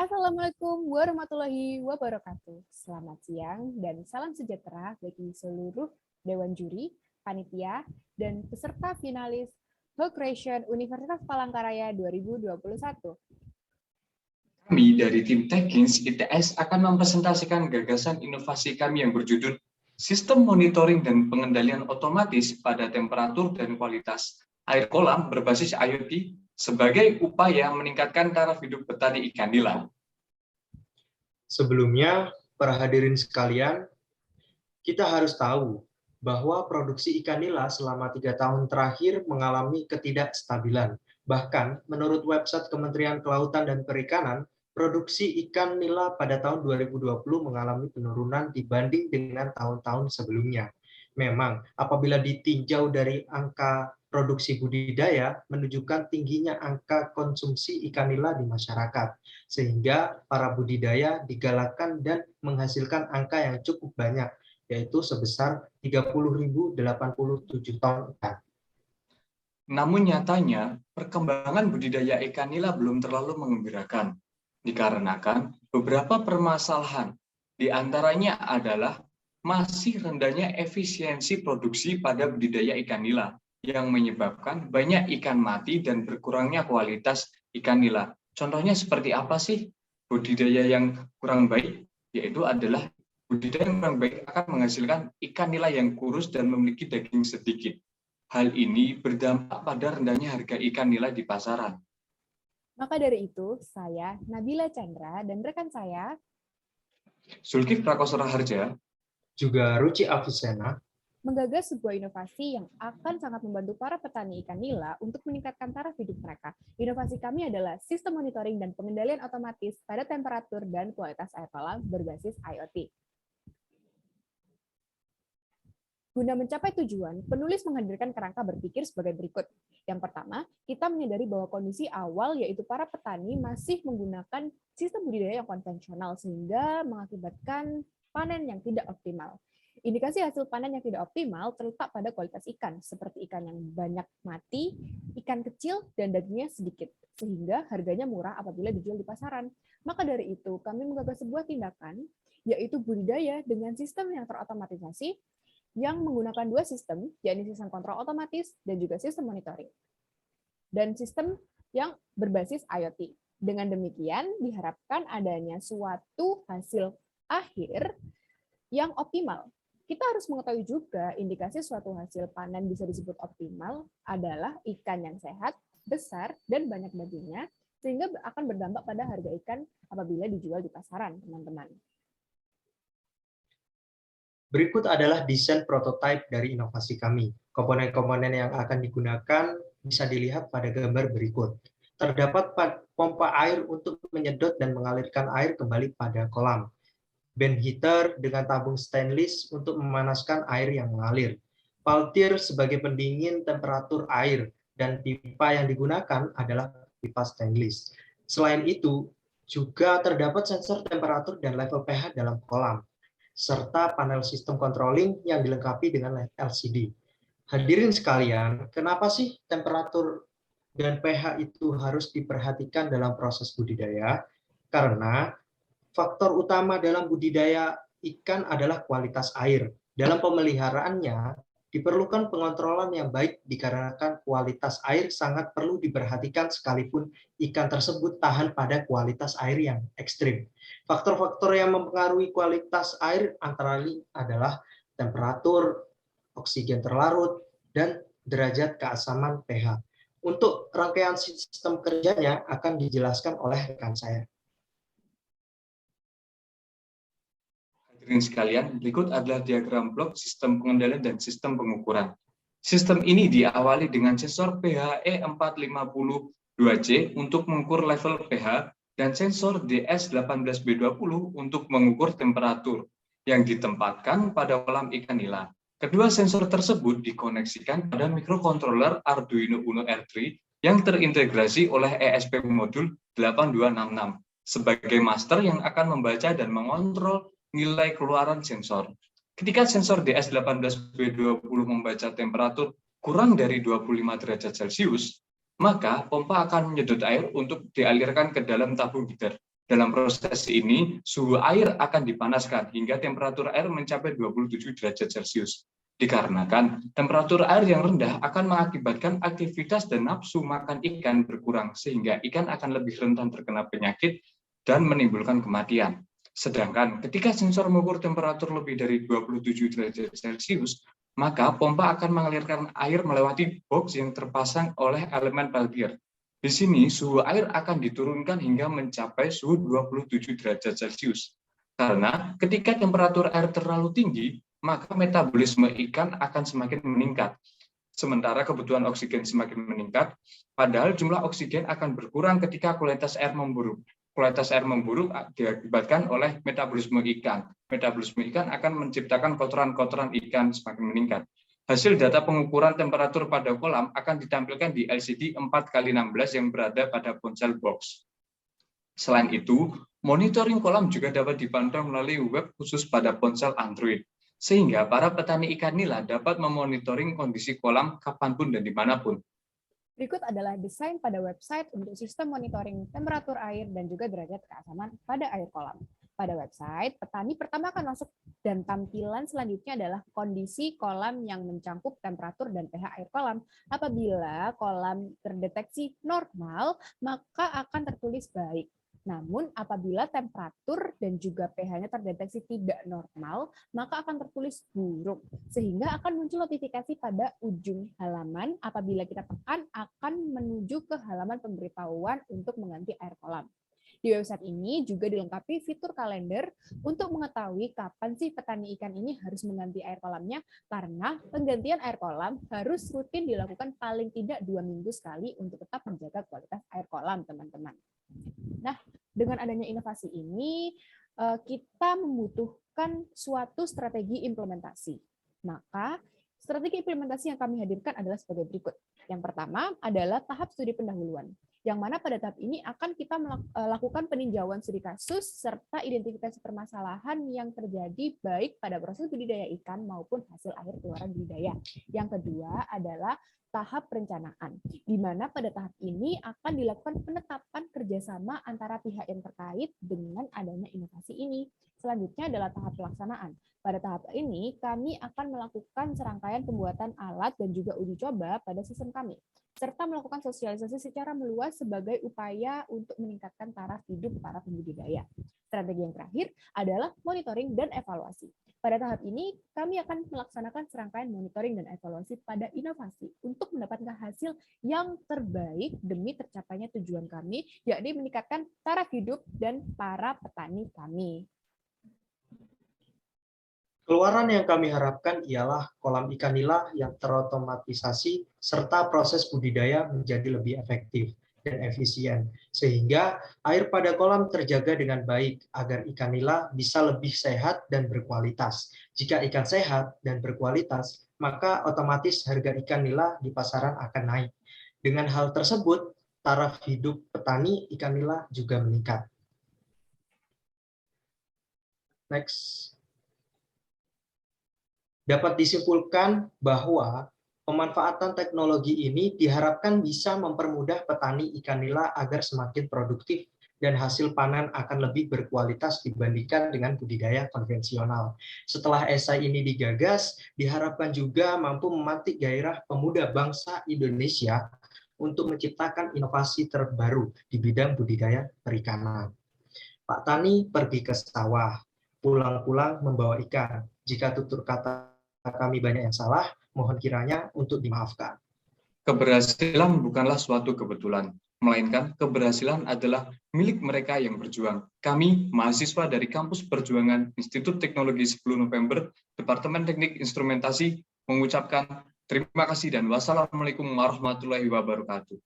Assalamualaikum warahmatullahi wabarakatuh. Selamat siang dan salam sejahtera bagi seluruh Dewan Juri, Panitia, dan peserta finalis Health Creation Universitas Palangkaraya 2021. Kami dari tim Tekins ITS akan mempresentasikan gagasan inovasi kami yang berjudul Sistem Monitoring dan Pengendalian Otomatis pada Temperatur dan Kualitas Air Kolam berbasis IoT sebagai upaya meningkatkan taraf hidup petani ikan nila. Sebelumnya, para hadirin sekalian, kita harus tahu bahwa produksi ikan nila selama 3 tahun terakhir mengalami ketidakstabilan. Bahkan, menurut website Kementerian Kelautan dan Perikanan, produksi ikan nila pada tahun 2020 mengalami penurunan dibanding dengan tahun-tahun sebelumnya. Memang, apabila ditinjau dari angka produksi budidaya, menunjukkan tingginya angka konsumsi ikan nila di masyarakat, sehingga para budidaya digalakkan dan menghasilkan angka yang cukup banyak, yaitu sebesar 30.087 ton ikan. Namun nyatanya, perkembangan budidaya ikan nila belum terlalu mengembirakan, dikarenakan beberapa permasalahan, di antaranya adalah masih rendahnya efisiensi produksi pada budidaya ikan nila, yang menyebabkan banyak ikan mati dan berkurangnya kualitas ikan nila. Contohnya seperti apa sih budidaya yang kurang baik? Yaitu adalah budidaya yang kurang baik akan menghasilkan ikan nila yang kurus dan memiliki daging sedikit. Hal ini berdampak pada rendahnya harga ikan nila di pasaran. Maka dari itu, saya, Nabila Chandra, dan rekan saya, Zulkif Prakosora Harja, juga Ruci Afusena, menggagas sebuah inovasi yang akan sangat membantu para petani ikan nila untuk meningkatkan taraf hidup mereka. Inovasi kami adalah sistem monitoring dan pengendalian otomatis pada temperatur dan kualitas air kolam berbasis IoT. Guna mencapai tujuan, penulis menghadirkan kerangka berpikir sebagai berikut. Yang pertama, kita menyadari bahwa kondisi awal yaitu para petani masih menggunakan sistem budidaya yang konvensional sehingga mengakibatkan panen yang tidak optimal. Indikasi hasil panen yang tidak optimal terletak pada kualitas ikan, seperti ikan yang banyak mati, ikan kecil, dan dagingnya sedikit, sehingga harganya murah apabila dijual di pasaran. Maka dari itu, kami menggagas sebuah tindakan, yaitu budidaya dengan sistem yang terotomatisasi, yang menggunakan dua sistem, yakni sistem kontrol otomatis dan juga sistem monitoring. Dan sistem yang berbasis IoT. Dengan demikian, diharapkan adanya suatu hasil akhir yang optimal. Kita harus mengetahui juga indikasi suatu hasil panen bisa disebut optimal adalah ikan yang sehat, besar, dan banyak dagingnya, sehingga akan berdampak pada harga ikan apabila dijual di pasaran, teman-teman. Berikut adalah desain prototipe dari inovasi kami. Komponen-komponen yang akan digunakan bisa dilihat pada gambar berikut. Terdapat pompa air untuk menyedot dan mengalirkan air kembali pada kolam. Band heater dengan tabung stainless untuk memanaskan air yang mengalir. Peltier sebagai pendingin temperatur air, dan pipa yang digunakan adalah pipa stainless. Selain itu, juga terdapat sensor temperatur dan level pH dalam kolam, serta panel sistem controlling yang dilengkapi dengan LCD. Hadirin sekalian, kenapa sih temperatur dan pH itu harus diperhatikan dalam proses budidaya? Karena faktor utama dalam budidaya ikan adalah kualitas air. Dalam pemeliharaannya, diperlukan pengontrolan yang baik dikarenakan kualitas air sangat perlu diperhatikan sekalipun ikan tersebut tahan pada kualitas air yang ekstrim. Faktor-faktor yang mempengaruhi kualitas air antara lain adalah temperatur, oksigen terlarut, dan derajat keasaman pH. Untuk rangkaian sistem kerjanya akan dijelaskan oleh rekan saya. hadirin sekalian, berikut adalah diagram blok sistem pengendalian dan sistem pengukuran. Sistem ini diawali dengan sensor pH E450-2C untuk mengukur level pH dan sensor DS18B20 untuk mengukur temperatur yang ditempatkan pada kolam ikan nila. Kedua sensor tersebut dikoneksikan pada mikrokontroler Arduino Uno R3 yang terintegrasi oleh ESP modul 8266 sebagai master yang akan membaca dan mengontrol nilai keluaran sensor. Ketika sensor DS18B20 membaca temperatur kurang dari 25 derajat Celcius, maka pompa akan menyedot air untuk dialirkan ke dalam tabung heater Dalam proses ini, suhu air akan dipanaskan hingga temperatur air mencapai 27 derajat Celcius. Dikarenakan temperatur air yang rendah akan mengakibatkan aktivitas dan nafsu makan ikan berkurang, sehingga ikan akan lebih rentan terkena penyakit dan menimbulkan kematian. Sedangkan ketika sensor mengukur temperatur lebih dari 27 derajat Celcius, maka pompa akan mengalirkan air melewati box yang terpasang oleh elemen peltier. Di sini suhu air akan diturunkan hingga mencapai suhu 27 derajat Celcius. Karena ketika temperatur air terlalu tinggi, maka metabolisme ikan akan semakin meningkat. Sementara kebutuhan oksigen semakin meningkat, padahal jumlah oksigen akan berkurang ketika kualitas air memburuk. Kualitas air memburuk diakibatkan oleh metabolisme ikan. Metabolisme ikan akan menciptakan kotoran-kotoran ikan semakin meningkat. Hasil data pengukuran temperatur pada kolam akan ditampilkan di LCD 4x16 yang berada pada ponsel box. Selain itu, monitoring kolam juga dapat dipantau melalui web khusus pada ponsel Android, sehingga para petani ikan nila dapat memonitoring kondisi kolam kapanpun dan dimanapun. Berikut adalah desain pada website untuk sistem monitoring temperatur air dan juga derajat keasaman pada air kolam. Pada website, petani pertama akan masuk dan tampilan selanjutnya adalah kondisi kolam yang mencangkup temperatur dan pH air kolam. Apabila kolam terdeteksi normal, maka akan tertulis baik. Namun apabila temperatur dan juga pH-nya terdeteksi tidak normal, maka akan tertulis buruk. Sehingga akan muncul notifikasi pada ujung halaman. Apabila kita tekan, akan menuju ke halaman pemberitahuan untuk mengganti air kolam. Di website ini juga dilengkapi fitur kalender untuk mengetahui kapan sih petani ikan ini harus mengganti air kolamnya, karena penggantian air kolam harus rutin dilakukan paling tidak 2 minggu sekali untuk tetap menjaga kualitas air kolam, teman-teman. Nah, dengan adanya inovasi ini, kita membutuhkan suatu strategi implementasi. Maka, strategi implementasi yang kami hadirkan adalah sebagai berikut. Yang pertama adalah tahap studi pendahuluan, yang mana pada tahap ini akan kita melakukan peninjauan studi kasus serta identifikasi permasalahan yang terjadi baik pada proses budidaya ikan maupun hasil akhir keluaran budidaya. Yang kedua adalah tahap perencanaan, di mana pada tahap ini akan dilakukan penetapan kerjasama antara pihak yang terkait dengan adanya inovasi ini. Selanjutnya adalah tahap pelaksanaan. Pada tahap ini, kami akan melakukan serangkaian pembuatan alat dan juga uji coba pada sistem kami, serta melakukan sosialisasi secara meluas sebagai upaya untuk meningkatkan taraf hidup para pembudidaya. Strategi yang terakhir adalah monitoring dan evaluasi. Pada tahap ini, kami akan melaksanakan serangkaian monitoring dan evaluasi pada inovasi untuk mendapatkan hasil yang terbaik demi tercapainya tujuan kami, yakni meningkatkan taraf hidup dan para petani kami. Keluaran yang kami harapkan ialah kolam ikan nila yang terotomatisasi serta proses budidaya menjadi lebih efektif dan efisien, sehingga air pada kolam terjaga dengan baik agar ikan nila bisa lebih sehat dan berkualitas. Jika ikan sehat dan berkualitas, maka otomatis harga ikan nila di pasaran akan naik. Dengan hal tersebut, taraf hidup petani ikan nila juga meningkat. Next. Dapat disimpulkan bahwa pemanfaatan teknologi ini diharapkan bisa mempermudah petani ikan nila agar semakin produktif dan hasil panen akan lebih berkualitas dibandingkan dengan budidaya konvensional. Setelah esai ini digagas, diharapkan juga mampu memantik gairah pemuda bangsa Indonesia untuk menciptakan inovasi terbaru di bidang budidaya perikanan. Pak Tani pergi ke sawah, pulang-pulang membawa ikan. Jika tutur kata kami banyak yang salah, mohon kiranya untuk dimaafkan. Keberhasilan bukanlah suatu kebetulan, melainkan keberhasilan adalah milik mereka yang berjuang. Kami, mahasiswa dari Kampus Perjuangan Institut Teknologi 10 November, Departemen Teknik Instrumentasi, mengucapkan terima kasih dan wassalamualaikum warahmatullahi wabarakatuh.